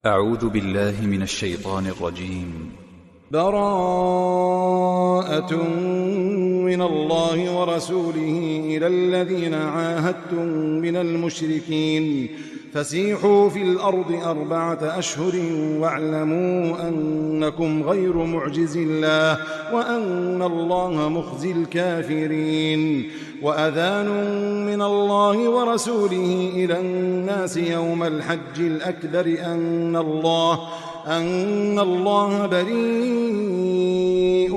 أعوذ بالله من الشيطان الرجيم. براءة من الله ورسوله إلى الذين عاهدتم من المشركين فسيحوا في الأرض 4 أشهر واعلموا أنكم غير معجز الله وأن الله مخزي الكافرين. وأذان من الله ورسوله إلى الناس يوم الحج الأكبر أن الله بريء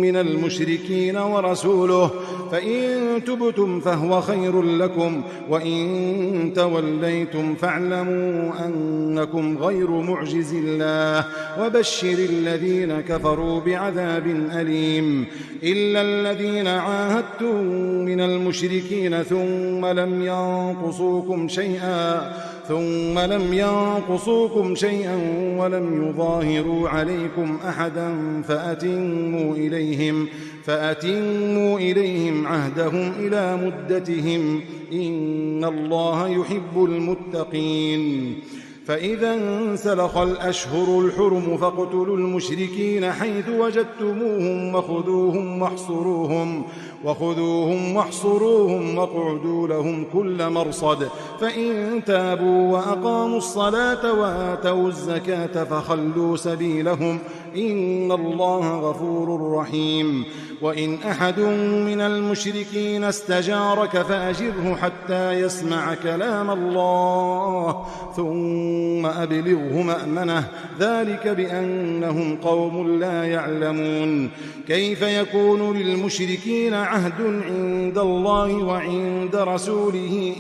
من المشركين ورسوله فإن تبتم فهو خير لكم وإن توليتم فاعلموا أنكم غير معجز الله وبشر الذين كفروا بعذاب أليم. إلا الذين عاهدتم من المشركين ثم لم ينقصوكم شيئا ولم يظاهروا عليكم أحدا فأتموا إليهم عهدهم إلى مدتهم إن الله يحب المتقين. فإذا انسلخ الأشهر الحرم فاقتلوا المشركين حيث وجدتموهم وخذوهم واحصروهم واقعدوا لهم كل مرصد فإن تابوا وأقاموا الصلاة وآتوا الزكاة فخلوا سبيلهم إن الله غفور رحيم. وإن أحد من المشركين استجارك فأجره حتى يسمع كلام الله ثم أبلغه مأمنه ذلك بأنهم قوم لا يعلمون. كيف يكون للمشركين عهد عند الله وعند رسوله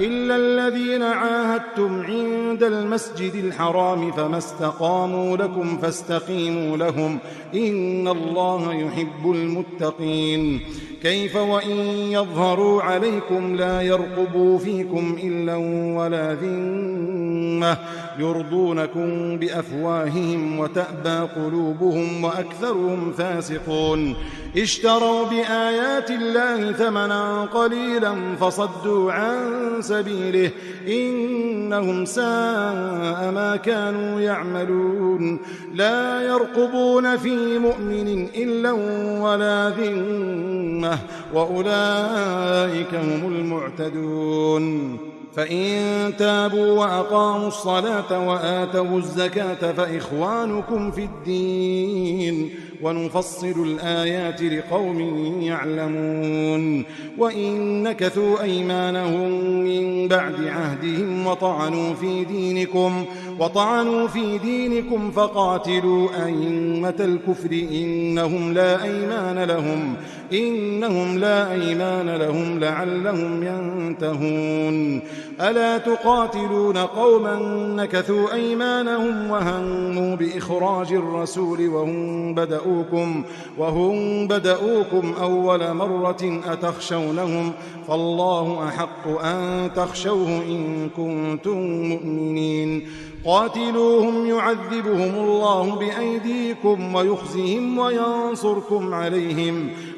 إلا الذين عاهدتم عند المسجد الحرام فما استقاموا لكم فاستقيموا لهم إن الله يحب المتقين. كيف وإن يظهروا عليكم لا يرقبوا فيكم إلا ولا ذمة يرضونكم بأفواههم وتأبى قلوبهم وأكثرهم فاسقون. اشتروا بآيات الله ثمنا قليلا فصدوا عن سبيله إنهم ساء ما كانوا يعملون. لا يرقبون في مؤمن إلا ولا ذمة وأولئك هم المعتدون. فإن تابوا وأقاموا الصلاة وآتوا الزكاة فإخوانكم في الدين ونفصل الآيات لقوم يعلمون. وإن نكثوا أيمانهم من بعد عهدهم وطعنوا في دينكم فقاتلوا أئمة الكفر إنهم لا أيمان لهم لعلهم ينتهون. ألا تقاتلون قوما نكثوا أيمانهم وهموا بإخراج الرسول وهم بدؤوكم أول مرة أتخشونهم فالله أحق أن تخشوه إن كنتم مؤمنين. قاتلوهم يعذبهم الله بأيديكم ويخزهم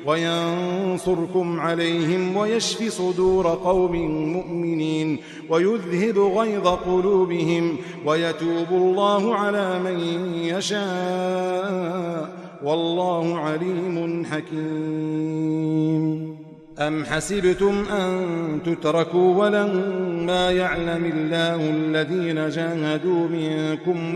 وينصركم عليهم ويشفي صدور قوم مؤمنين ويذهب غيظ قلوبهم ويتوب الله على من يشاء والله عليم حكيم. أم حسبتم أن تتركوا ولما يعلم الله الذين جاهدوا منكم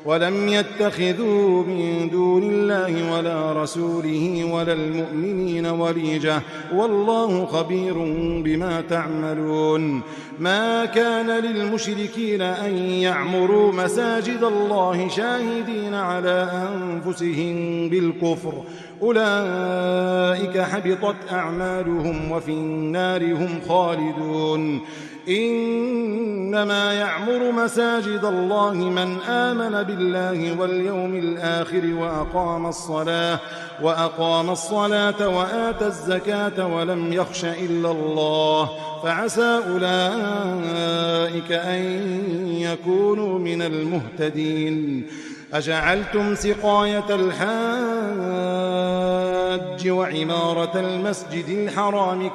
ولم يتخذوا من دون الله ولا رسوله ولا المؤمنين وليجة والله خبير بما تعملون. ما كان للمشركين أن يعمروا مساجد الله شاهدين على أنفسهم بالكفر أولئك حبطت أعمالهم وفي النار هم خالدون. إنما يعمر مساجد الله من آمن بالله واليوم الآخر وأقام الصلاة وآتى الزكاة ولم يخش إلا الله فعسى أولئك أن يكونوا من المهتدين. أجعلتم سقاية الحاج وعمارة المسجد الحرام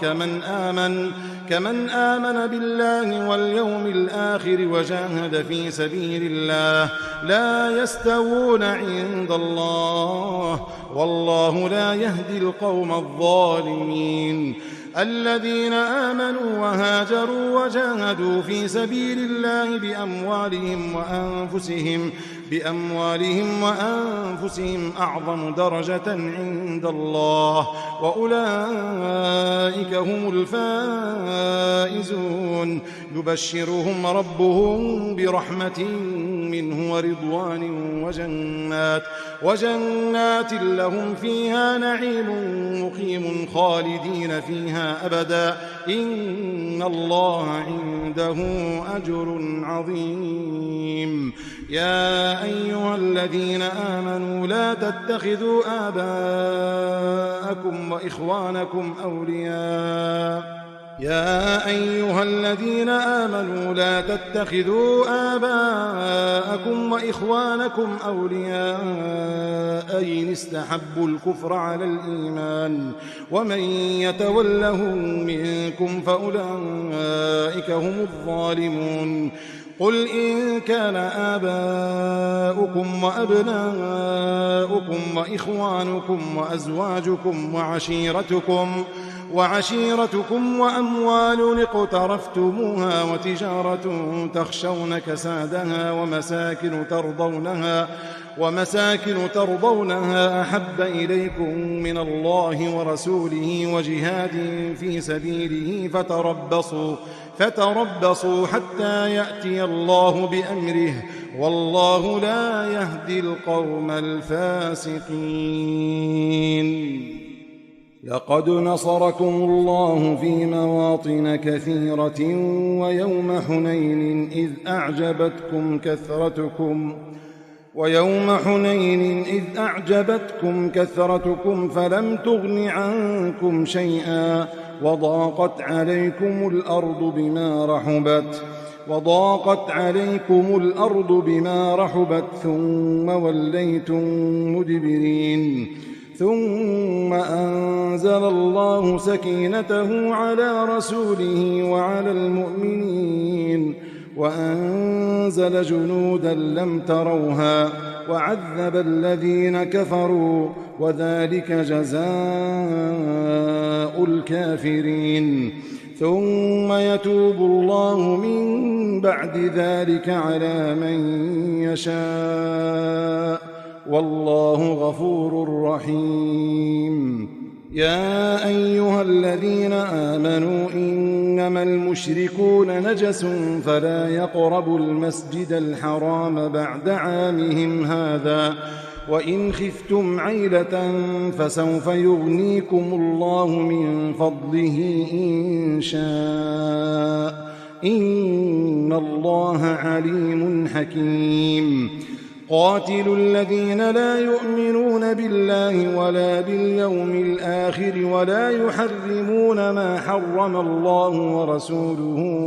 كمن آمن بالله واليوم الآخر وجاهد في سبيل الله لا يستوون عند الله والله لا يهدي القوم الظالمين. الذين آمنوا وهاجروا وجاهدوا في سبيل الله بأموالهم وأنفسهم أعظم درجة عند الله وأولئك هم الفائزون. يبشرهم ربهم برحمة منه ورضوان وجنات لهم فيها نعيم مقيم خالدين فيها أبدا إن الله عنده أجر عظيم. يا أيها الذين آمنوا لا تتخذوا آباءكم وإخوانكم أولياء إن استحبوا الكفر على الإيمان ومن يتولهم منكم فأولئك هم الظالمون. قل إن كان آباؤكم وأبناؤكم وإخوانكم وأزواجكم وعشيرتكم وأموال اقترفتموها وتجارة تخشون كسادها ومساكن ترضونها أحب إليكم من الله ورسوله وجهاد في سبيله فتربصوا حتى يأتي الله بأمره والله لا يهدي القوم الفاسقين. لقد نصركم الله في مواطن كثيرة ويوم حنين إذ أعجبتكم كثرتكم فلم تغن عنكم شيئا وضاقت عليكم الأرض بما رحبت ثم وليتم مدبرين. ثم أنزل الله سكينته على رسوله وعلى المؤمنين وأنزل جنودا لم تروها وعذب الذين كفروا وذلك جزاء الكافرين. ثم يتوب الله من بعد ذلك على من يشاء والله غفور رحيم. يا أيها الذين آمنوا إنما المشركون نجس فلا يقربوا المسجد الحرام بعد عامهم هذا وإن خفتم عيلة فسوف يغنيكم الله من فضله إن شاء إن الله عليم حكيم. قاتلوا الذين لا يؤمنون بالله ولا باليوم الآخر ولا يحرمون ما حرم الله ورسوله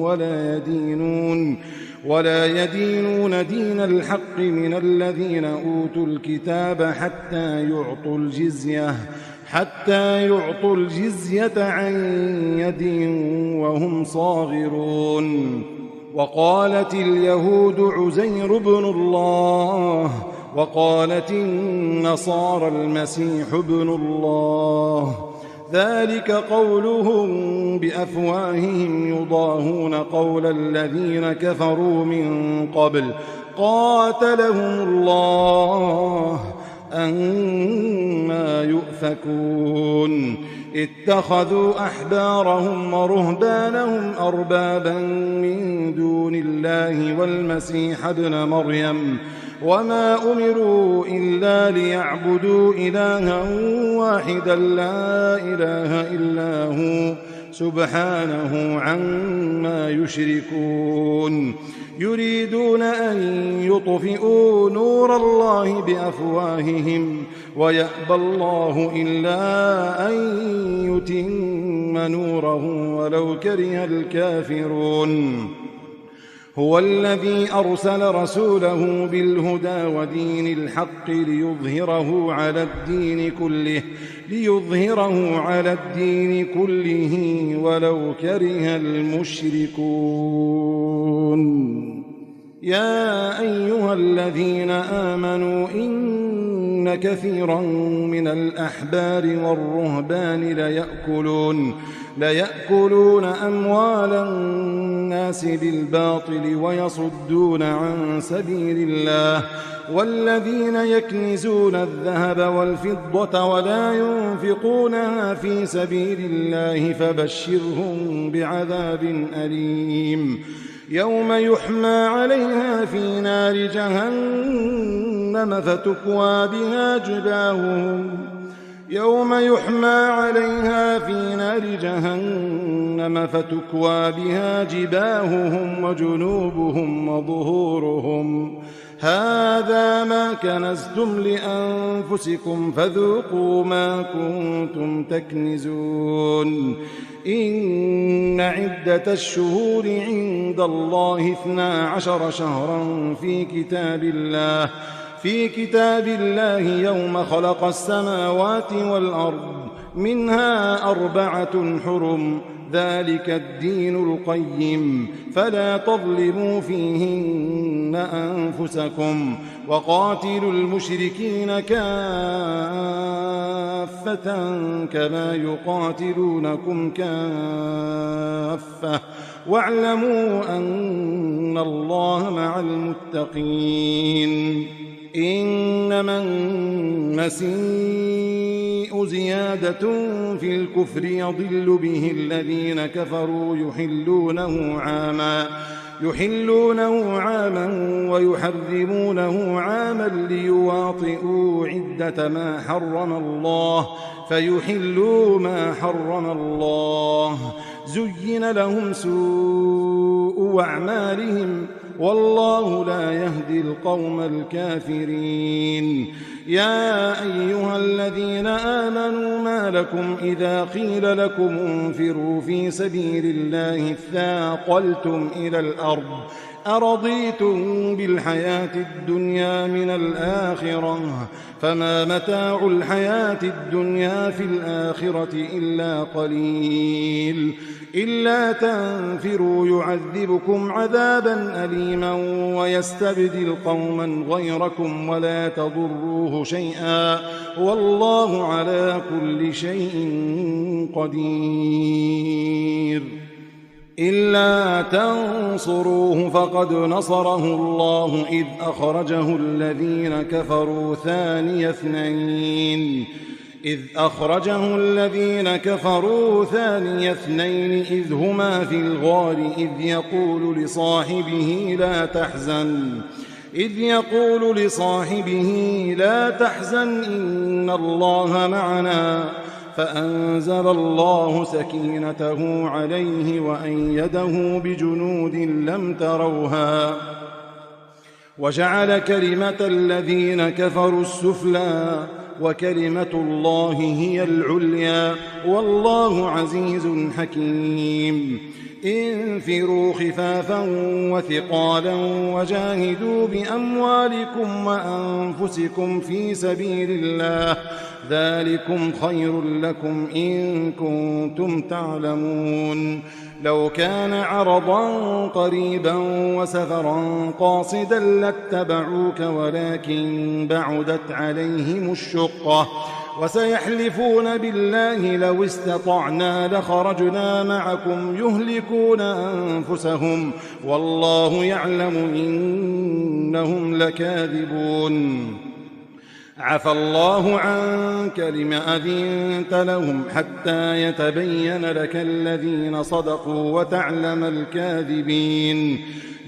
ولا يدينون دين الحق من الذين أوتوا الكتاب حتى يعطوا الجزية عن يد وهم صاغرون. وقالت اليهود عزير بن الله وقالت النصارى المسيح ابن الله ذلك قولهم بأفواههم يضاهون قول الذين كفروا من قبل قاتلهم الله أنى يؤفكون. اتخذوا أحبارهم ورهبانهم أربابا من دون الله والمسيح ابن مريم وما أمروا إلا ليعبدوا إلها واحدا لا إله إلا هو سبحانه عما يشركون. يريدون أن يطفئوا نور الله بأفواههم ويأبى الله إلا أن يتم نوره ولو كره الكافرون. هو الذي أرسل رسوله بالهدى ودين الحق ليظهره على الدين كله ولو كره المشركون. يا أيها الذين آمنوا إن كثيرا من الأحبار والرهبان ليأكلون أموال الناس بالباطل ويصدون عن سبيل الله، والذين يكنزون الذهب والفضة ولا ينفقونها في سبيل الله فبشرهم بعذاب أليم يوم يحمى عليها في نار جهنم فتكوى بها جباههم وجنوبهم وظهورهم هذا ما كنزتم لأنفسكم فذوقوا ما كنتم تكنزون. إن عدة الشهور عند الله 12 شهرا في كتاب الله يوم خلق السماوات والأرض منها 4 حرم ذلك الدين القيم فلا تظلموا فيهن أنفسكم وقاتلوا المشركين كافة كما يقاتلونكم كافة واعلموا أن الله مع المتقين. إنما النسيء زيادة في الكفر يضل به الذين كفروا يحلونه عاما ويحرمونه عاما ليواطئوا عدة ما حرم الله فيحلوا ما حرم الله زين لهم سوء أعمالهم والله لا يهدي القوم الكافرين. يا أيها الذين آمنوا ما لكم إذا قيل لكم انفروا في سبيل الله اثاقلتم إلى الأرض أرضيتم بالحياة الدنيا من الآخرة فما متاع الحياة الدنيا في الآخرة إلا قليل. إلا تنفروا يعذبكم عذابا أليما ويستبدل قوما غيركم ولا تضروه شيئا والله على كل شيء قدير. إلا تنصروه فقد نصره الله إذ أخرجه الذين كفروا ثاني اثنين إذ هما في الغار إذ يقول لصاحبه لا تحزن إن الله معنا فأنزل الله سكينته عليه وأيده بجنود لم تروها وجعل كلمة الذين كفروا السفلى وكلمة الله هي العليا والله عزيز حكيم. انفروا خفافا وثقالا وجاهدوا بأموالكم وأنفسكم في سبيل الله ذلكم خير لكم إن كنتم تعلمون. لو كان عرضا قريبا وسفرا قاصدا لاتبعوك ولكن بعدت عليهم الشقة وسيحلفون بالله لو استطعنا لخرجنا معكم يهلكون أنفسهم والله يعلم إنهم لكاذبون. عفى الله عنك لم أذنت لهم حتى يتبين لك الذين صدقوا وتعلم الكاذبين.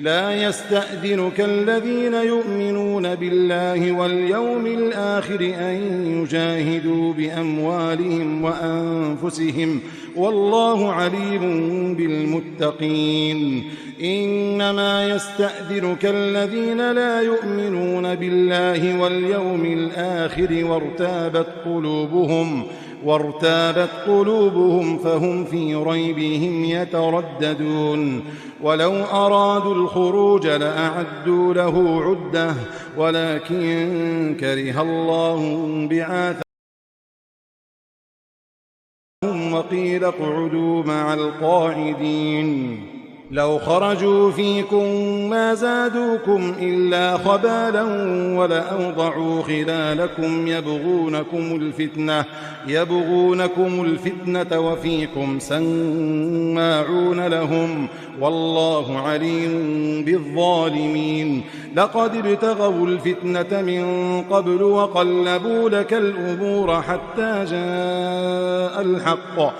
لا يستأذنك الذين يؤمنون بالله واليوم الآخر أن يجاهدوا بأموالهم وأنفسهم والله عليم بالمتقين. إنما يستأذنك الذين لا يؤمنون بالله واليوم الآخر وارتابت قلوبهم فهم في ريبهم يترددون ولو أرادوا الخروج لأعدوا له عدة ولكن كره الله بعاثهم وقيل اقعدوا مع القاعدين لو خرجوا فيكم ما زادوكم إلا خبالا ولأوضعوا خلالكم يبغونكم الفتنة وفيكم سماعون لهم والله عليم بالظالمين لقد ابتغوا الفتنة من قبل وقلبوا لك الأمور حتى جاء الحق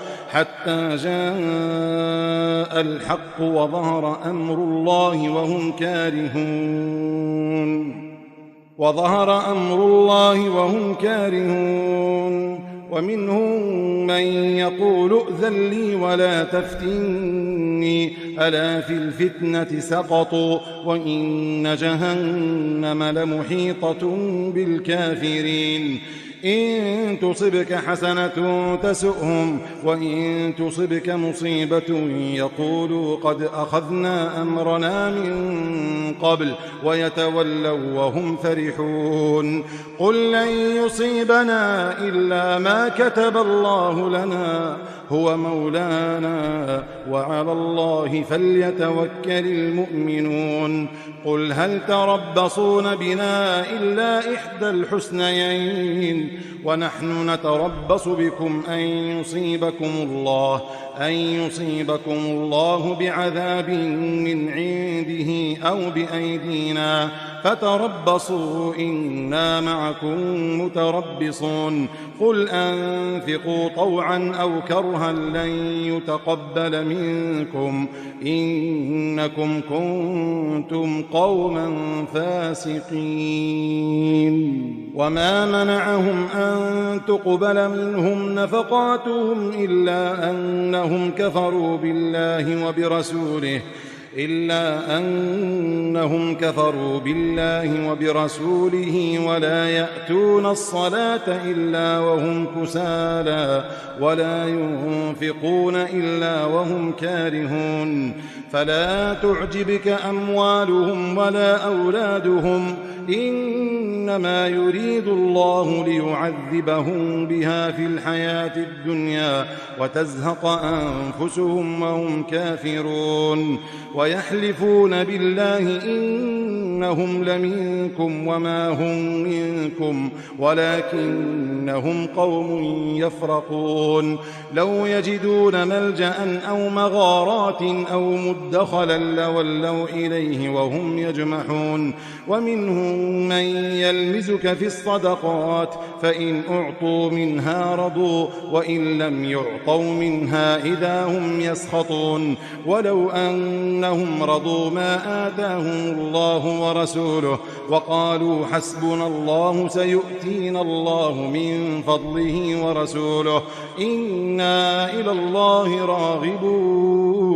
وظهر أمر الله وهم كارهون ومنهم من يقول ائذن لي ولا تفتني ألا في الفتنة سقطوا وإن جهنم لمحيطة بالكافرين إن تصبك حسنة تسؤهم وإن تصبك مصيبة يقولوا قد أخذنا أمرنا من قبل ويتولوا وهم فرحون قل لن يصيبنا إلا ما كتب الله لنا هو مولانا وعلى الله فليتوكل المؤمنون قل هل تربصون بنا إلا إحدى الحسنيين ونحن نتربص بكم أن يصيبكم الله بعذاب من عنده أو بأيدينا فتربصوا إنا معكم متربصون قل أنفقوا طوعا أو كرها لن يتقبل منكم إنكم كنتم قوما فاسقين وما منعهم أن تقبل منهم نفقاتهم إلا أنهم كفروا بالله وبرسوله ولا يأتون الصلاة إلا وهم كسالى ولا ينفقون إلا وهم كارهون فلا تعجبك أموالهم ولا أولادهم إنما يريد الله ليعذبهم بها في الحياة الدنيا وتزهق أنفسهم وهم كافرون ويحلفون بالله إنهم لمنكم وما هم منكم ولكنهم قوم يفرقون لو يجدون ملجأ أو مغارات أو مدخلا لولوا إليه وهم يجمحون ومنهم من يلمزك في الصدقات فإن أعطوا منها رضوا وإن لم يعطوا منها إذا هم يسخطون ولو أنهم رضوا ما آتاهم الله ورسوله وقالوا حسبنا الله سيؤتينا الله من فضله ورسوله إنا إلى الله راغبون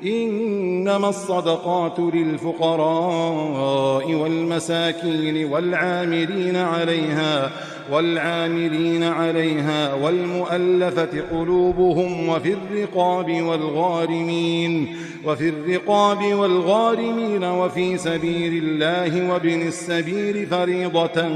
إنما الصدقات للفقراء والمساكين والعاملين عليها والمؤلفة قلوبهم وفي الرقاب والغارمين وفي سبيل الله وابن السبيل فريضة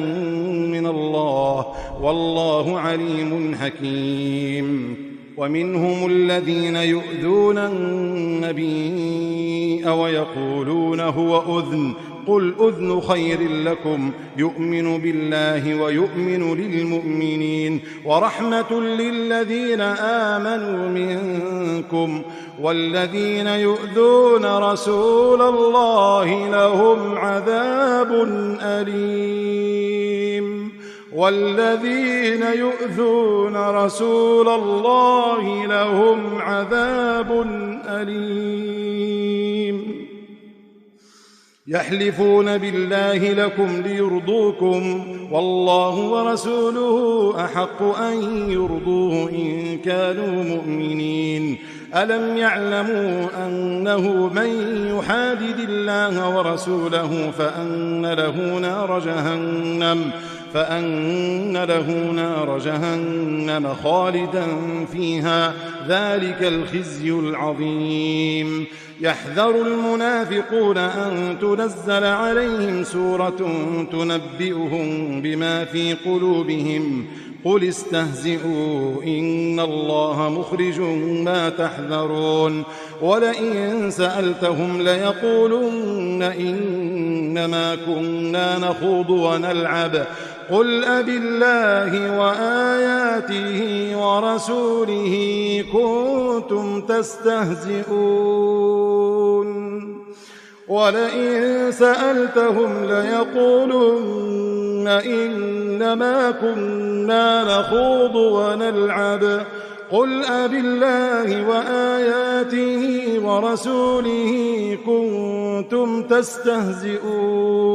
من الله والله عليم حكيم ومنهم الذين يؤذون النبي ويقولون هو أذن قل أذن خير لكم يؤمن بالله ويؤمن للمؤمنين ورحمة للذين آمنوا منكم والذين يؤذون رسول الله لهم عذاب أليم والذين يؤذون رسول الله لهم عذاب أليم يحلفون بالله لكم ليرضوكم والله ورسوله أحق أن يرضوه إن كانوا مؤمنين ألم يعلموا أنه من يحادد الله ورسوله فأن له نار جهنم فأن له نار جهنم خالدا فيها، ذلك الخزي العظيم. يحذر المنافقون أن تنزل عليهم سورة تنبئهم بما في قلوبهم، قل استهزئوا إن الله مخرج ما تحذرون. ولئن سألتهم ليقولن إنما كنا نخوض ونلعب، قل أبالله وآياته ورسوله كنتم تستهزئون. ولئن سألتهم ليقولن إنما كنا نخوض ونلعب، قل أبالله وآياته ورسوله كنتم تستهزئون.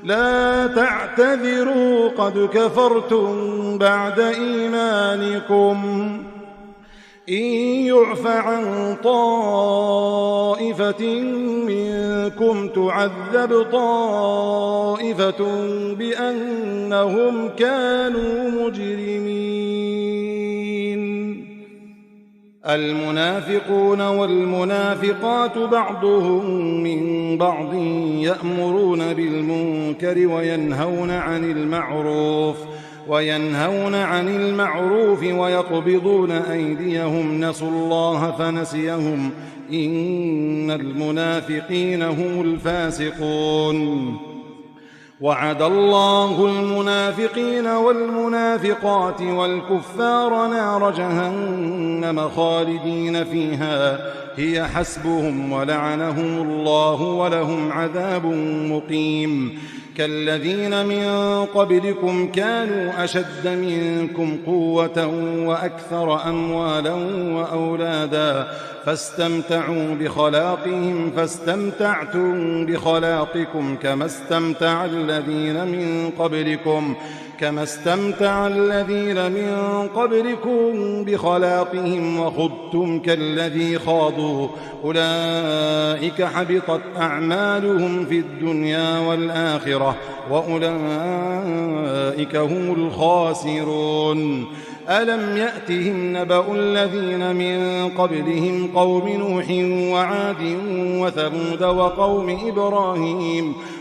لا تعتذروا قد كفرتم بعد إيمانكم، إن يعف عن طائفة منكم تعذب طائفة بأنهم كانوا مجرمين. المنافقون والمنافقات بعضهم من بعض يأمرون بالمنكر وينهون عن المعروف ويقبضون أيديهم، نسوا الله فنسيهم، إن المنافقين هم الفاسقون. وعد الله المنافقين والمنافقات والكفار نار جهنم خالدين فيها، هي حسبهم، ولعنهم الله ولهم عذاب مقيم. كالذين من قبلكم كانوا أشد منكم قوة وأكثر أموالا وأولادا، فاستمتعوا بخلاقهم فاستمتعتم بخلاقكم كما استمتع الذين من قبلكم بخلاقهم وخضتم كالذي خاضوا، أولئك حبطت أعمالهم في الدنيا والآخرة وأولئك هم الخاسرون. ألم يأتهم نبأ الذين من قبلهم قوم نوح وعاد وثمود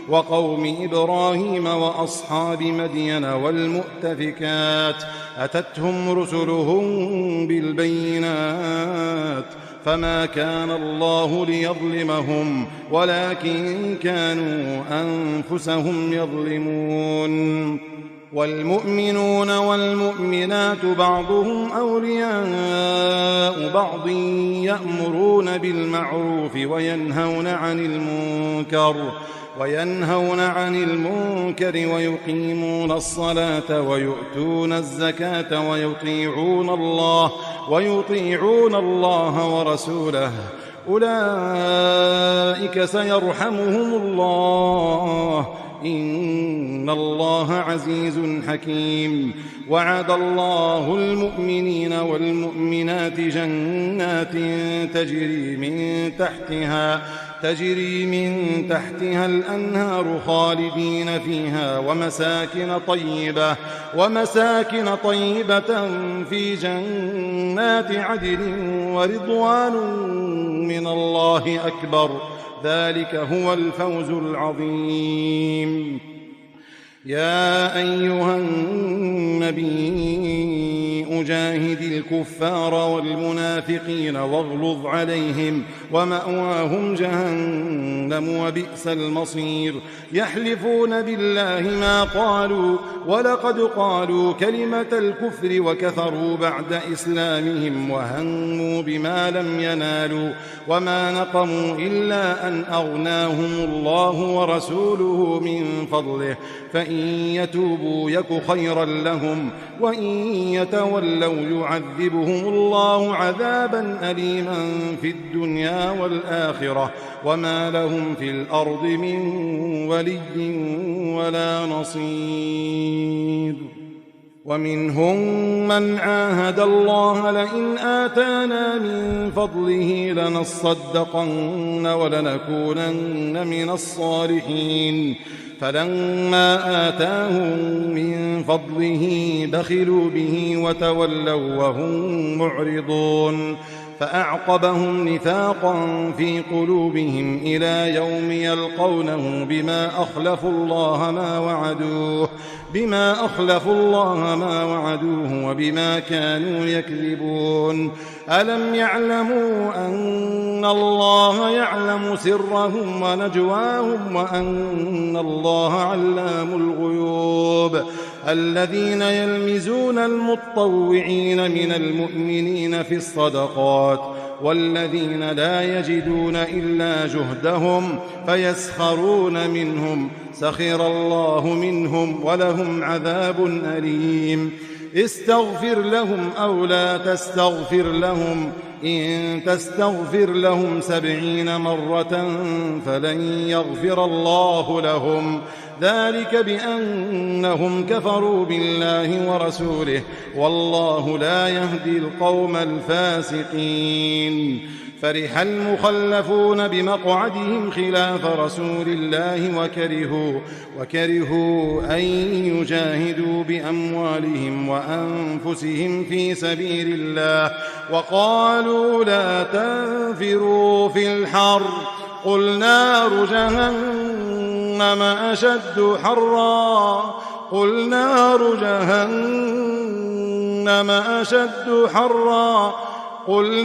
وقوم إبراهيم وأصحاب مدين والمؤتفكات، أتتهم رسلهم بالبينات، فما كان الله ليظلمهم ولكن كانوا أنفسهم يظلمون. والمؤمنون والمؤمنات بعضهم أولياء بعض، يأمرون بالمعروف وينهون عن المنكر ويقيمون الصلاة ويؤتون الزكاة ويطيعون الله ورسوله، أولئك سيرحمهم الله، إن الله عزيز حكيم. وعد الله المؤمنين والمؤمنات جنات تجري من تحتها الأنهار خالدين فيها، ومساكن طيبة في جنات عدن ورضوان من الله أكبر، ذلك هو الفوز العظيم. يا أيها النبي أجاهد الكفار والمنافقين واغلظ عليهم، ومأواهم جهنم وبئس المصير. يحلفون بالله ما قالوا ولقد قالوا كلمة الكفر وكفروا بعد إسلامهم وهموا بما لم ينالوا، وما نقموا إلا أن أغناهم الله ورسوله من فضله، فإن يتوبوا يك خيرا لهم، وإن يتولوا يعذبهم الله عذابا أليما في الدنيا والآخرة، وما لهم في الأرض من ولي ولا نصير. ومنهم من عاهد الله لئن آتانا من فضله لنصدقن ولنكونن من الصالحين فلما آتاهم من فضله بخلوا به وتولوا وهم معرضون فأعقبهم نفاقا في قلوبهم إلى يوم يلقونه بما أخلفوا الله ما وعدوه وبما كانوا يكذبون ألم يعلموا أن الله يعلم سرهم ونجواهم وأن الله علام الغيوب الذين يلمزون المطوعين من المؤمنين في الصدقات والذين لا يجدون إلا جهدهم فيسخرون منهم سخر الله منهم ولهم عذاب أليم استغفر لهم أو لا تستغفر لهم إن تستغفر لهم 70 مرة فلن يغفر الله لهم ذلك بأنهم كفروا بالله ورسوله والله لا يهدي القوم الفاسقين فرح المخلفون بمقعدهم خلاف رسول الله وكرهوا أن يجاهدوا بأموالهم وأنفسهم في سبيل الله وقالوا لا تنفروا في الحر قل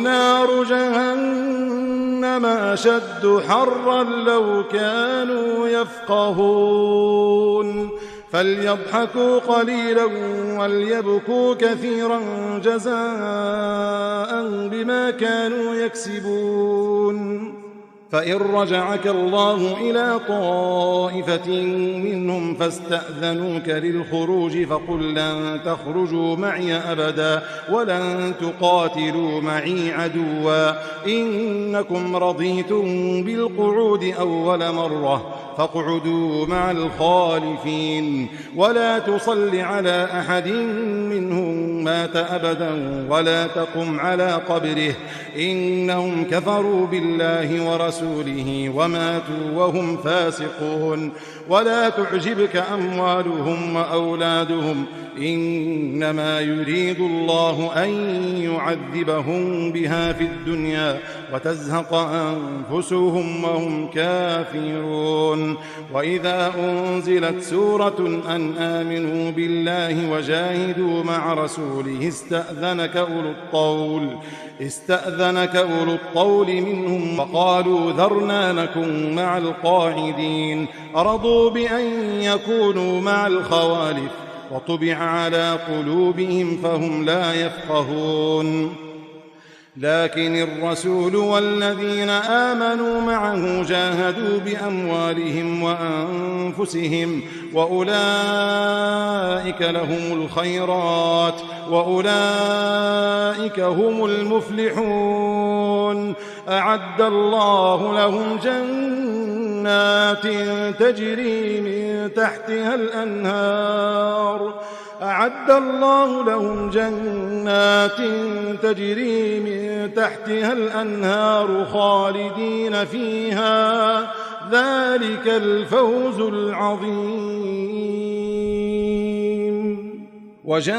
نار جهنم أشد حرا لو كانوا يفقهون فليضحكوا قليلا وليبكوا كثيرا جزاء بما كانوا يكسبون فإن رجعك الله إلى طائفة منهم فاستأذنوك للخروج فقل لن تخرجوا معي أبدا ولن تقاتلوا معي عدوا إنكم رضيتم بالقعود أول مرة فاقعدوا مع الخالفين ولا تصل على أحد منهم مات أبدا ولا تقم على قبره إنهم كفروا بالله ورسوله وماتوا وهم فاسقون ولا تعجبك أموالهم وأولادهم إنما يريد الله أن يعذبهم بها في الدنيا وتزهق أنفسهم وهم كافرون وإذا أنزلت سورة أن آمنوا بالله وجاهدوا مع رسوله استأذنك أولو الطول منهم وقالوا ذرنا نكن مع القاعدين أرضوا بأن يكونوا مع الخوالف وطبع على قلوبهم فهم لا يفقهون لكن الرسول والذين آمنوا معه جاهدوا بأموالهم وأنفسهم وأولئك لهم الخيرات وأولئك هم المفلحون أعد الله لهم جنات تجري من تحتها الأنهار خالدين فيها ذلك الفوز العظيم وجاء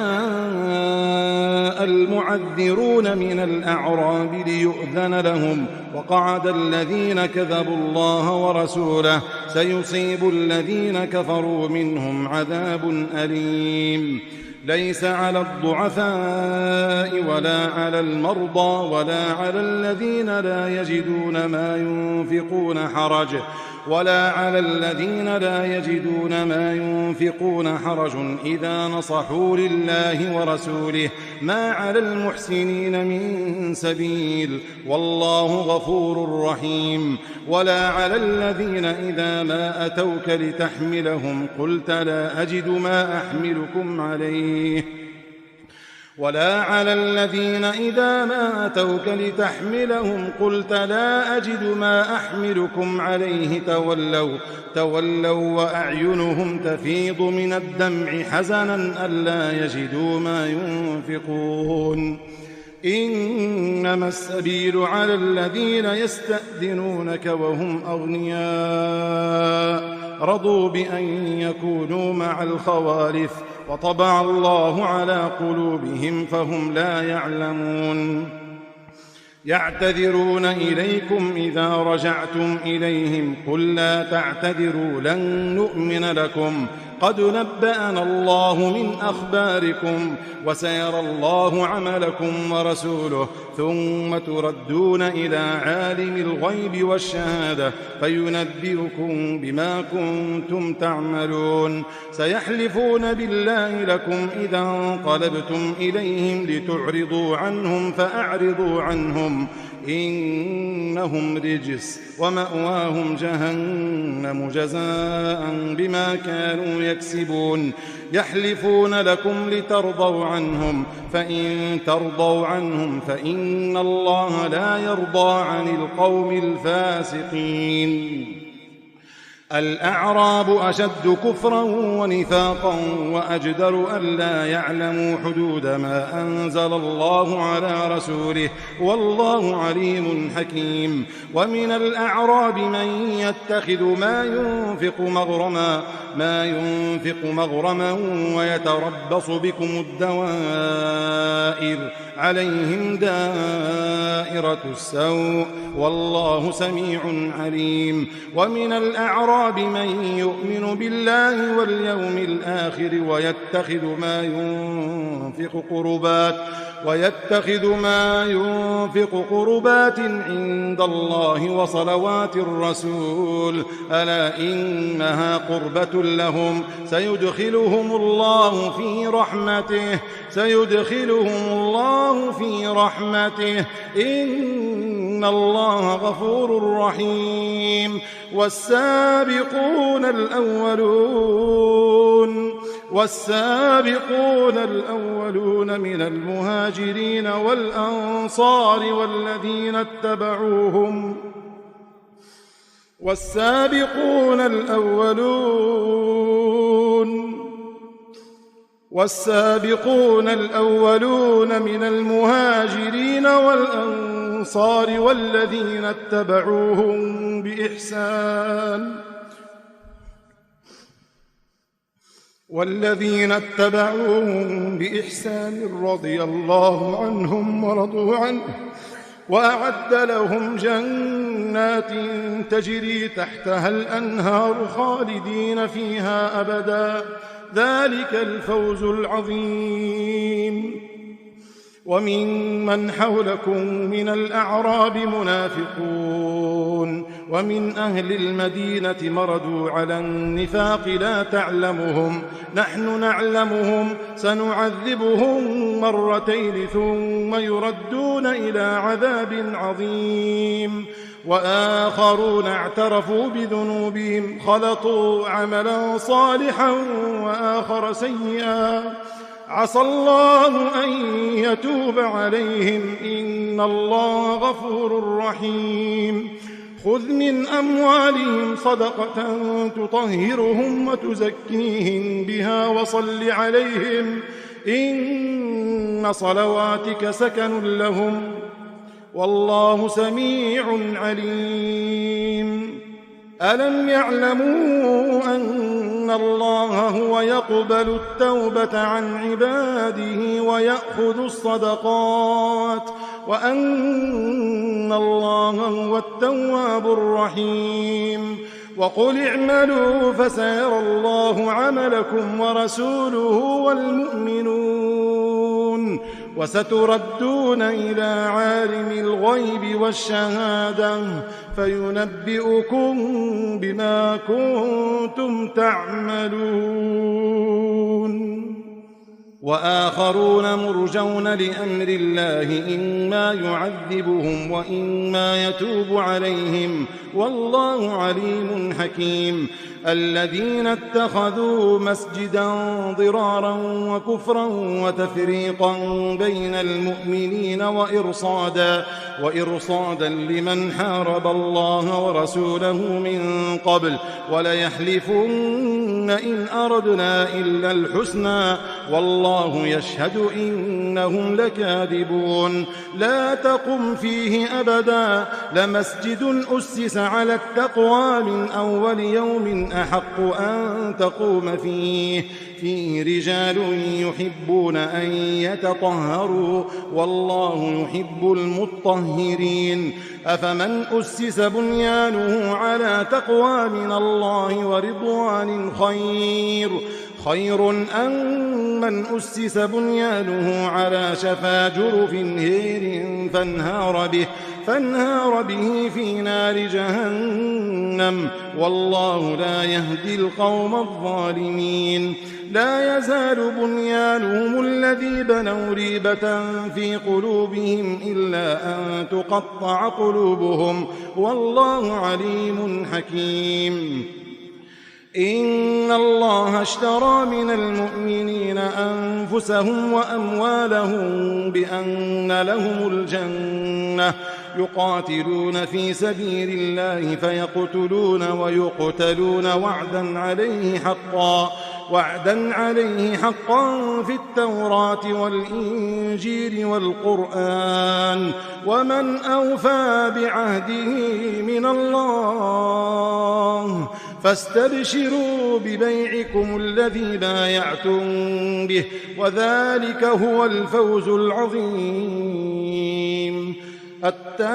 المعذرون من الأعراب ليؤذن لهم وقعد الذين كذبوا الله ورسوله سيصيب الذين كفروا منهم عذاب أليم ليس على الضعفاء ولا على المرضى ولا على الذين لا يجدون ما ينفقون حرج إذا نصحوا لله ورسوله ما على المحسنين من سبيل والله غفور رحيم ولا على الذين إذا ما أتوك لتحملهم قلت لا أجد ما أحملكم عليه ولا على الذين إذا ما أتوك لتحملهم قلت لا أجد ما أحملكم عليه تولوا وأعينهم تفيض من الدمع حزنا ألا يجدوا ما ينفقون. إنما السبيل على الذين يستأذنونك وهم أغنياء رضوا بأن يكونوا مع الخوالف وطبع الله على قلوبهم فهم لا يعلمون. يعتذرون إليكم إذا رجعتم إليهم قل لا تعتذروا لن نؤمن لكم قد نبأنا الله من أخباركم وسيرى الله عملكم ورسوله ثم تردون إلى عالم الغيب والشهادة فينبئكم بما كنتم تعملون. سيحلفون بالله لكم إذا انقلبتم إليهم لتعرضوا عنهم فأعرضوا عنهم إنهم رجس ومأواهم جهنم جزاء بما كانوا يكسبون. يحلفون لكم لترضوا عنهم فإن ترضوا عنهم فإن الله لا يرضى عن القوم الفاسقين. الأعراب أشد كفرا ونفاقا وأجدر ألا يعلموا حدود ما أنزل الله على رسوله والله عليم حكيم. ومن الأعراب من يتخذ ما ينفق مغرما ويتربص بكم الدوائر عليهم دائرة السوء والله سميع عليم. ومن الأعراب من يؤمن بالله واليوم الآخر ويتخذ ما ينفق قربات عند الله وصلوات الرسول ألا إنها قربة لهم سيدخلهم الله في رحمته إن الله غفور رحيم. والسابقون الأولون من المهاجرين والأنصار والذين اتبعوهم بإحسان رضي الله عنهم ورضوا عنه وأعد لهم جنات تجري تحتها الأنهار خالدين فيها أبدا ذلك الفوز العظيم. ومن حولكم من الأعراب منافقون ومن أهل المدينة مردوا على النفاق لا تعلمهم نحن نعلمهم سنعذبهم مرتين ثم يردون إلى عذاب عظيم. وآخرون اعترفوا بذنوبهم خلطوا عملا صالحا وآخر سيئا عسى الله أن يتوب عليهم إن الله غفور رحيم. خذ من أموالهم صدقة تطهرهم وتزكيهم بها وصل عليهم إن صلواتك سكن لهم والله سميع عليم. ألم يعلموا أن الله هو يقبل التوبة عن عباده ويأخذ الصدقات وأن الله هو التواب الرحيم. وقل اعملوا فسيرى الله عملكم ورسوله والمؤمنون وستردون إلى عالم الغيب والشهادة فينبئكم بما كنتم تعملون. وآخرون مرجون لأمر الله إما يعذبهم وإما يتوب عليهم والله عليم حكيم. الذين اتخذوا مسجدا ضرارا وكفرا وتفريقا بين المؤمنين وإرصادا لمن حارب الله ورسوله من قبل وليحلفن إن أردنا إلا الحسنى والله يشهد إنهم لكاذبون. لا تقم فيه أبدا لمسجد أسس على التقوى من أول يوم أحق أن تقوم فيه رجال يحبون أن يتطهروا والله يحب المطهرين. أفمن أسس بنيانه على تقوى من الله ورضوان خير أم من أسس بنيانه على شفا جرف هير فانهار به في نار جهنم والله لا يهدي القوم الظالمين. لا يزال بنيانهم الذي بنوا ريبة في قلوبهم إلا أن تقطع قلوبهم والله عليم حكيم. إن الله اشترى من المؤمنين أنفسهم وأموالهم بأن لهم الجنة يقاتلون في سبيل الله فيقتلون ويقتلون وعدا عليه حقا في التوراة والإنجيل والقرآن ومن أوفى بعهده من الله فاستبشروا ببيعكم الذي بايعتم به وذلك هو الفوز العظيم. التائبون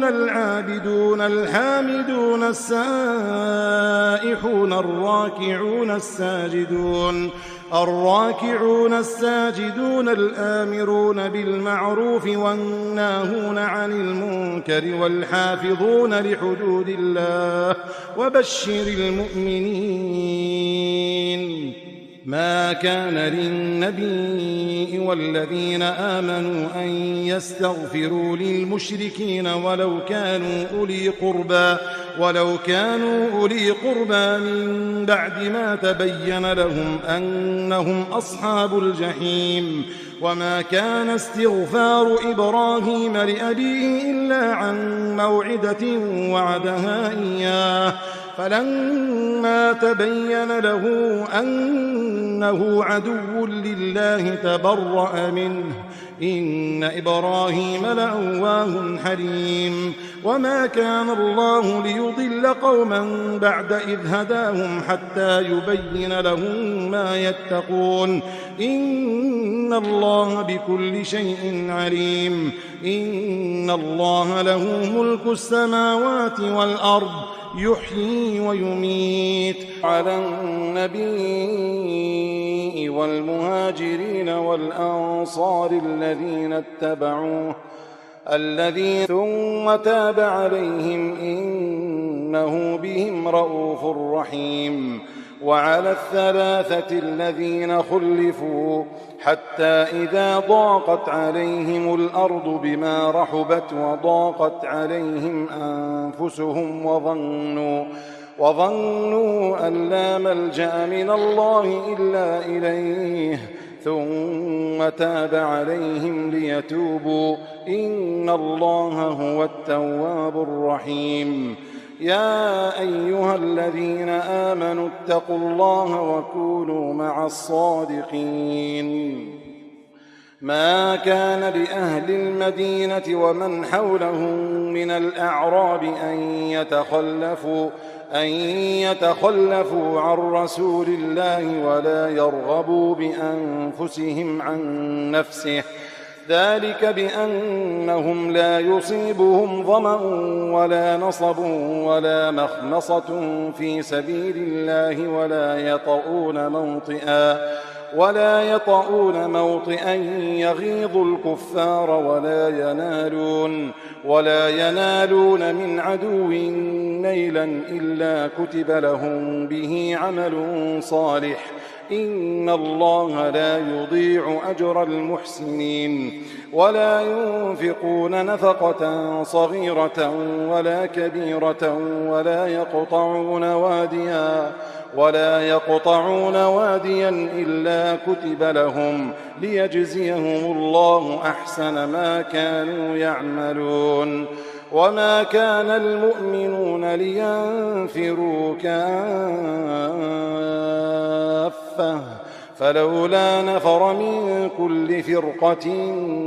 العابدون الحامدون السائحون الراكعون الساجدون الآمرون بالمعروف والناهون عن المنكر والحافظون لحدود الله وبشر المؤمنين. ما كان للنبي والذين آمنوا أن يستغفروا للمشركين ولو كانوا أولي قربى من بعد ما تبين لهم أنهم أصحاب الجحيم. وما كان استغفار إبراهيم لأبيه إلا عن موعدة وعدها إياه فلما تبين له أنه عدو لله تبرأ منه إن إبراهيم لأواه حليم. وما كان الله ليضل قوما بعد إذ هداهم حتى يبين لهم ما يتقون إن الله بكل شيء عليم. إن الله له ملك السماوات والأرض يحيي ويميت. على النبي والمهاجرين والأنصار الذين ثم تاب عليهم إنه بهم رءوف رحيم. وعلى الثلاثة الذين خلفوا حتى إذا ضاقت عليهم الأرض بما رحبت وضاقت عليهم أنفسهم وظنوا أن لا ملجأ من الله إلا إليه ثم تاب عليهم ليتوبوا إن الله هو التواب الرحيم. يا أيها الذين آمنوا اتقوا الله وكونوا مع الصادقين. ما كان لأهل المدينة ومن حولهم من الأعراب أن يتخلفوا عن رسول الله ولا يرغبوا بأنفسهم عن نفسه ذلك بأنهم لا يصيبهم ظمأ ولا نصب ولا مخمصة في سبيل الله ولا يطؤون موطئا يغيظ الكفار ولا ينالون من عدو نيلا إلا كتب لهم به عمل صالح إن الله لا يضيع أجر المحسنين ولا ينفقون نفقة صغيرة ولا كبيرة ولا يقطعون واديا إلا كتب لهم ليجزيهم الله أحسن ما كانوا يعملون وما كان المؤمنون لينفروا كافة فلولا نفر من كل فرقة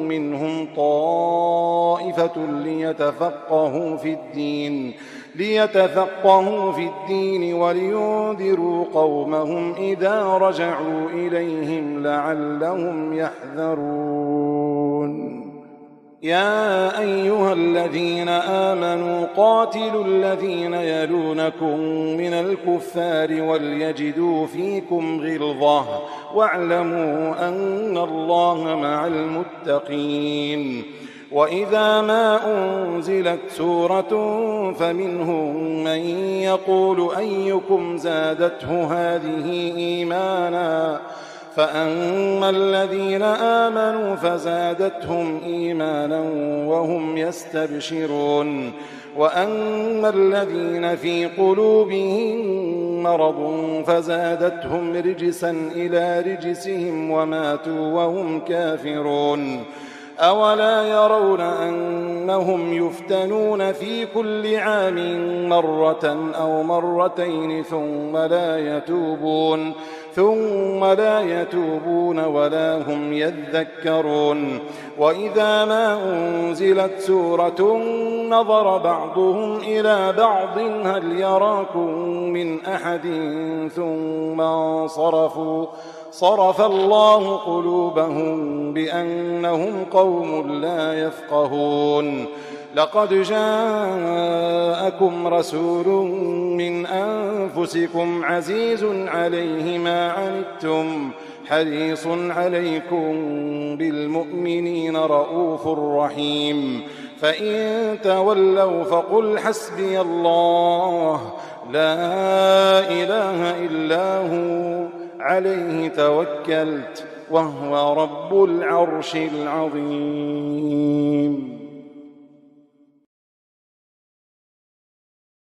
منهم طائفة ليتفقهوا في الدين ولينذروا قومهم إذا رجعوا إليهم لعلهم يحذرون يا أيها الذين آمنوا قاتلوا الذين يلونكم من الكفار وليجدوا فيكم غلظة واعلموا أن الله مع المتقين وإذا ما أنزلت سورة فمنهم من يقول أيكم زادته هذه إيمانا فأما الذين آمنوا فزادتهم إيمانا وهم يستبشرون وأما الذين في قلوبهم مرض فزادتهم رجسا إلى رجسهم وماتوا وهم كافرون أولا يرون أنهم يفتنون في كل عام مرة أو مرتين ثم لا يتوبون ولا هم يذكرون وإذا ما أنزلت سورة نظر بعضهم إلى بعض هل يراكم من أحد ثم صرف الله قلوبهم بأنهم قوم لا يفقهون لقد جاءكم رسول من أنفسكم عزيز عليه ما عنتم حريص عليكم بالمؤمنين رؤوف رحيم فإن تولوا فقل حسبي الله لا إله إلا هو عليه توكلت وهو رب العرش العظيم